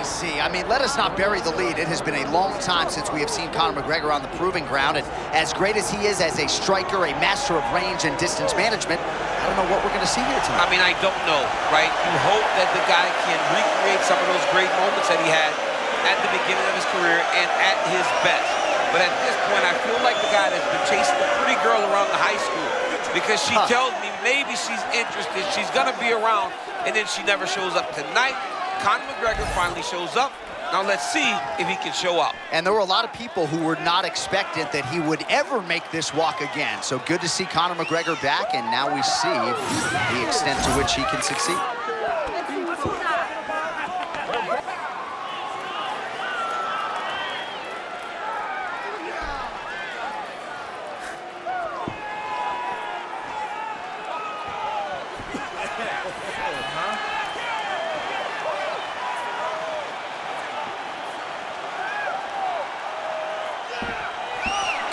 DC. I mean, let us not bury the lead. It has been a long time since we have seen Conor McGregor on the proving ground, and as great as he is as a striker, a master of range and distance management, I don't know what we're going to see here tonight. I mean, I don't know, right? You hope that the guy can recreate some of those great moments that he had at the beginning of his career and at his best. But at this point, I feel like the guy that's been chasing the pretty girl around the high school because she tells me maybe she's interested, she's going to be around, and then she never shows up. Tonight, Conor McGregor finally shows up. Now let's see if he can show up. And there were a lot of people who were not expectant that he would ever make this walk again. So good to see Conor McGregor back, and now we see the extent to which he can succeed.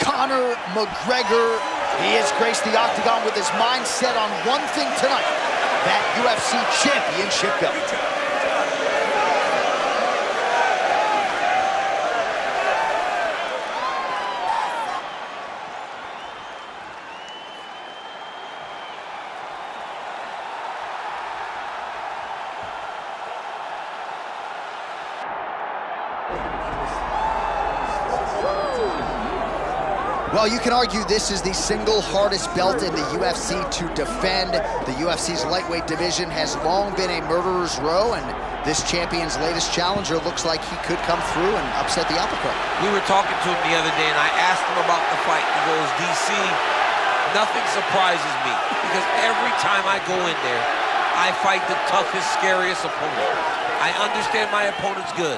Conor McGregor, he has graced the octagon with his mind set on one thing tonight, that UFC championship belt. Well, you can argue this is the single hardest belt in the UFC to defend. The UFC's lightweight division has long been a murderer's row, and this champion's latest challenger looks like he could come through and upset the apple cart. We were talking to him the other day, and I asked him about the fight. He goes, DC, nothing surprises me, because every time I go in there, I fight the toughest, scariest opponent. I understand my opponent's good,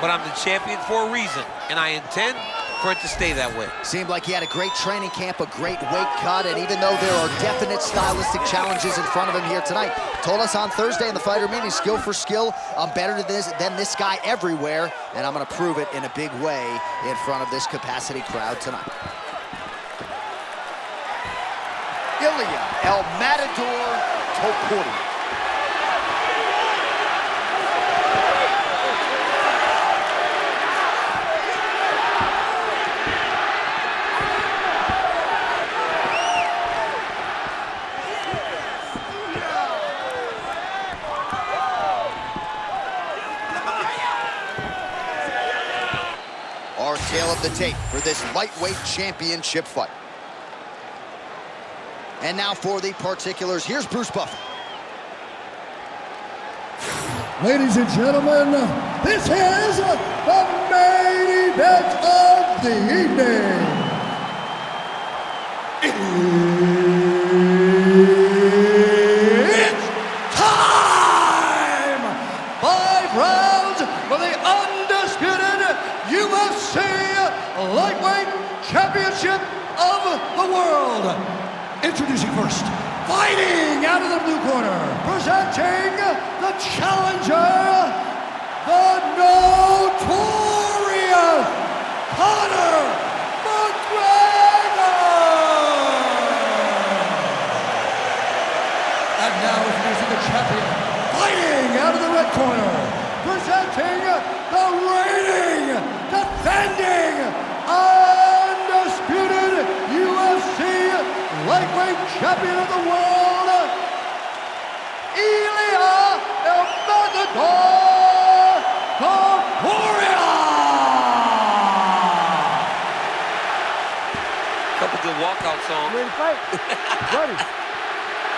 but I'm the champion for a reason, and I intend for it to stay that way. Seemed like he had a great training camp, a great weight cut, and even though there are definite stylistic challenges in front of him here tonight, told us on Thursday in the fighter meeting, skill for skill, I'm better than this guy everywhere, and I'm gonna prove it in a big way in front of this capacity crowd tonight. Ilia Matador Topuria. Our tale of the tape for this lightweight championship fight. And now for the particulars, here's Bruce Buffer. Ladies and gentlemen, this is the main event of the evening. It's time! 5 rounds for the undisputed UFC Lightweight Championship of the World. Introducing first, fighting out of the blue corner, presenting the challenger, the notorious Conor McGregor. And now introducing the champion, fighting out of the red corner, presenting the reigning, defending, undisputed UFC lightweight champion of the world, Ilia Topuria. Couple good walkout songs. Ready to fight? Ready.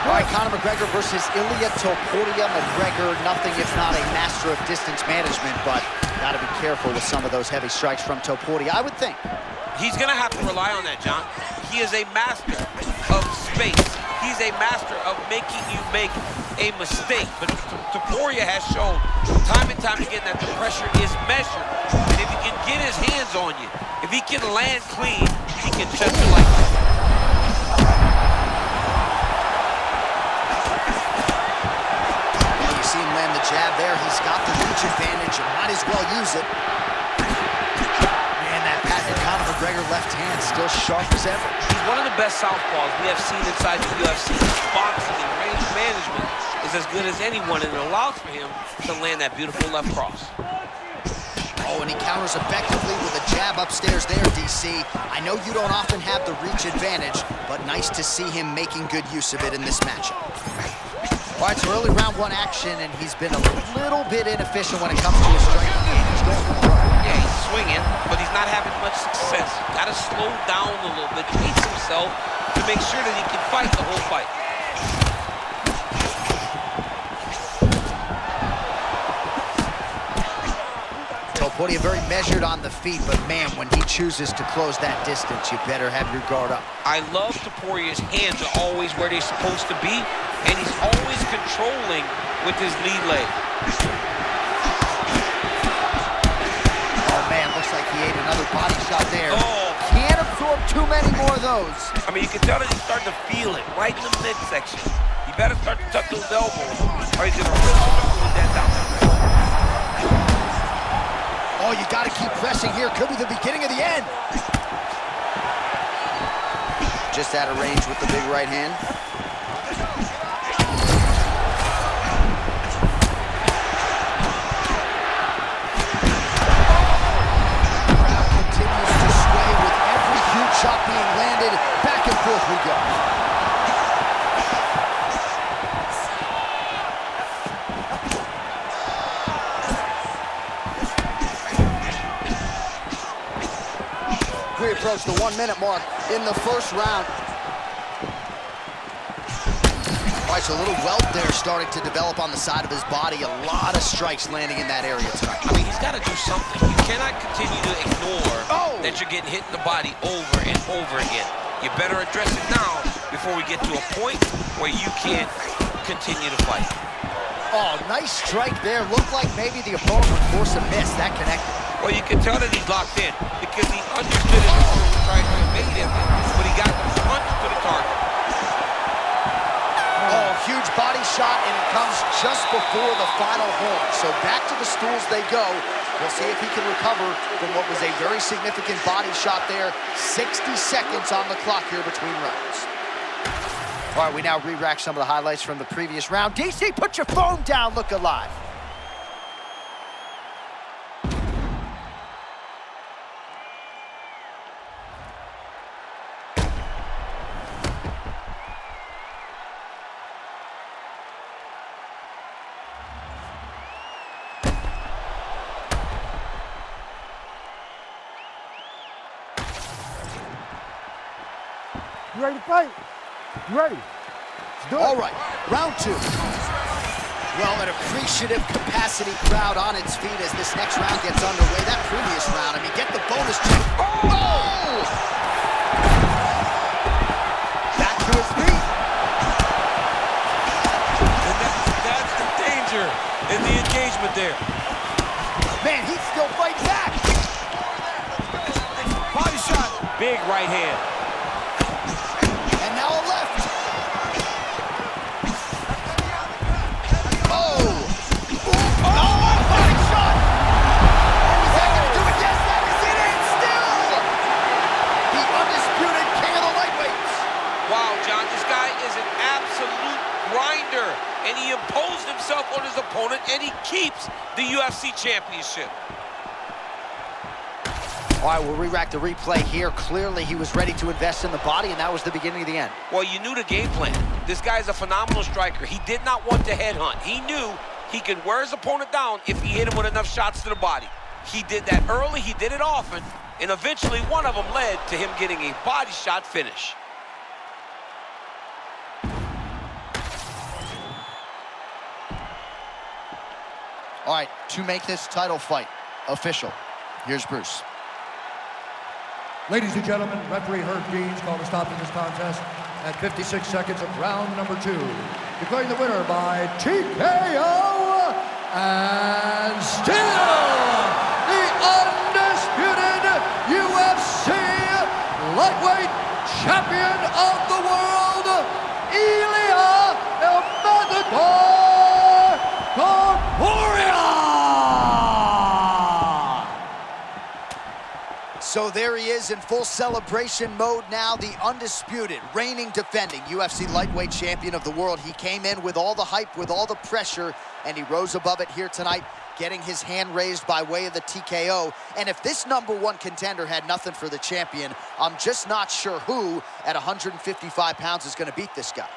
All right, Conor McGregor versus Ilia Topuria. McGregor, nothing if not a master of distance management, but got to be careful with some of those heavy strikes from Topuria, I would think. He's going to have to rely on that, John. He is a master of space. He's a master of making you make a mistake. But Topuria has shown time and time again that the pressure is measured. And if he can get his hands on you, if he can land clean, he can touch you like that. You see him land the jab there. He's got the reach advantage and might as well use it. Conor McGregor left hand still sharp as ever. He's one of the best southpaws we have seen inside the UFC. His boxing and range management is as good as anyone, and it allows for him to land that beautiful left cross. and he counters effectively with a jab upstairs there, DC. I know you don't often have the reach advantage, but nice to see him making good use of it in this matchup. All right, so early round one action, and he's been a little bit inefficient when it comes to his strength. Yeah, he's swinging, but he's not having much success. Got to slow down a little bit, pace himself to make sure that he can fight the whole fight. Topuria very measured on the feet, but man, when he chooses to close that distance, you better have your guard up. I love Topuria's hands are always where they're supposed to be, and he's always controlling with his lead leg. Oh man, looks like he ate another body shot there. Oh. Can't absorb too many more of those. I mean, you can tell that he's starting to feel it right in the midsection. You better start to tuck those elbows, or he's gonna really start pulling that down. Oh, you gotta keep pressing here. Could be the beginning of the end. Just out of range with the big right hand. Crowd continues to sway with every huge shot being landed. Back and forth we go. We approach the 1 minute mark in the first round. All right, so a little welt there starting to develop on the side of his body. A lot of strikes landing in that area tonight. I mean, he's got to do something. You cannot continue to ignore that you're getting hit in the body over and over again. You better address it now before we get to a point where you can't continue to fight. Oh, nice strike there. Looked like maybe the opponent would force a miss. That connected. Well, you can tell that he's locked in because he understood his opponent was trying to evade him, but he got the punch to the target. Oh, huge body shot, and it comes just before the final horn. So back to the stools they go. We'll see if he can recover from what was a very significant body shot there. 60 seconds on the clock here between rounds. All right, we now re-rack some of the highlights from the previous round. DC, put your phone down, look alive. You ready to fight? You ready? Let's do it. All right, round two. Well, an appreciative capacity crowd on its feet as this next round gets underway. That previous round, I mean, get the bonus check. Oh! Back to his feet. And that's the danger in the engagement there. Man, he's still fighting back. Body shot. Big right hand. And now a left. Oh! Oh, body shot! Is that gonna do it? Yes, that is it, and still the undisputed king of the lightweights. Wow, John, this guy is an absolute grinder, and he imposed himself on his opponent, and he keeps the UFC championship. All right, we'll re-rack the replay here. Clearly, he was ready to invest in the body, and that was the beginning of the end. Well, you knew the game plan. This guy's a phenomenal striker. He did not want to headhunt. He knew he could wear his opponent down if he hit him with enough shots to the body. He did that early, he did it often, and eventually one of them led to him getting a body shot finish. All right, to make this title fight official, here's Bruce. Ladies and gentlemen, referee Herb Deans called a stop to this contest at 56 seconds of round number 2. Declaring the winner by TKO and still the undisputed UFC lightweight champion of the world, Ilia Matador Topuria! So there he is in full celebration mode now, the undisputed, reigning, defending UFC lightweight champion of the world. He came in with all the hype, with all the pressure, and he rose above it here tonight. getting his hand raised by way of the TKO. And if this #1 contender had nothing for the champion, I'm just not sure who at 155 pounds is going to beat this guy.